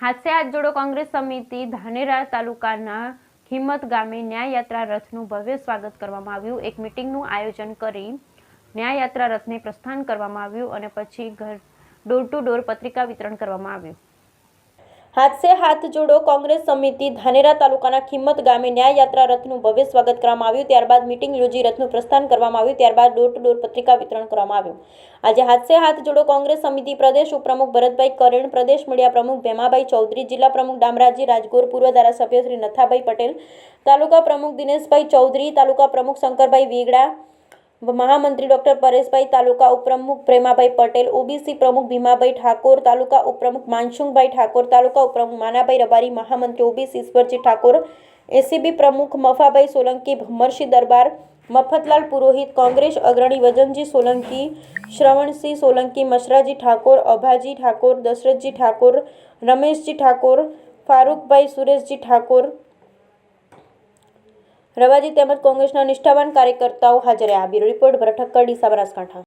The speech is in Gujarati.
હાથે હાથ જોડો કોંગ્રેસ સમિતિ ધાનેરા તાલુકાના ખીમત ગામે ન્યાયયાત્રા રથનું ભવ્ય સ્વાગત કરવામાં આવ્યું। એક મીટિંગનું આયોજન કરી ન્યાયયાત્રા રથને પ્રસ્થાન કરવામાં આવ્યું અને પછી ડોર ટુ ડોર પત્રિકા વિતરણ કરવામાં આવ્યું। હાથ સે હાથ જોડો કોંગ્રેસ સમિતિ ધાનેરા તાલુકાના ખીમત ગામે ન્યાયયાત્રા રથનું ભવ્ય સ્વાગત કરવામાં આવ્યું। ત્યારબાદ મીટિંગ યોજી રથનું પ્રસ્થાન કરવામાં આવ્યું। ત્યારબાદ ડોર ટુ ડોર પત્રિકા વિતરણ કરવામાં આવ્યું। આજે હાથ સે હાથ જોડો કોંગ્રેસ સમિતિ પ્રદેશ ઉપપ્રમુખ ભરતભાઈ કરેણ, પ્રદેશ મીડિયા પ્રમુખ ભેમાભાઈ ચૌધરી, જિલ્લા પ્રમુખ ડામરાજી રાજગોર, પૂર્વ ધારાસભ્ય શ્રી નથાભાઈ પટેલ, તાલુકા પ્રમુખ દિનેશભાઈ ચૌધરી, તાલુકા પ્રમુખ શંકરભાઈ વેગડા, મહામંત્રી ડોક્ટર પરેશભાઈ, તાલુકા ઉપપ્રમુખ પ્રેમાભાઈ પટેલ, ઓબીસી પ્રમુખ ભીમાભાઈ ઠાકોર, તાલુકા ઉપપ્રમુખ માનસુંગભાઈ ઠાકોર, તાલુકા ઉપપ્રમુખ માનાભાઈ રબારી, મહામંત્રી ઓબીસી ઈશ્વરજી ઠાકોર, એસીબી પ્રમુખ મફાભાઈ સોલંકી, ભમરશી દરબાર, મફતલાલ પુરોહિત, કોંગ્રેસ અગ્રણી વજનજી સોલંકી, શ્રવણસિંહ સોલંકી, મશરાજી ઠાકોર, અભાજી ઠાકોર, દશરથજી ઠાકોર, રમેશજી ઠાકોર, ફારૂકભાઈ, સુરેશજી ઠાકોર, રવાજી તેમજ કોંગ્રેસના નિષ્ઠાવાન કાર્યકર્તાઓ હાજર રહ્યા। બ્યુરો રિપોર્ટ ભરત ઠક્કર, ડીસા, બનાસકાંઠા।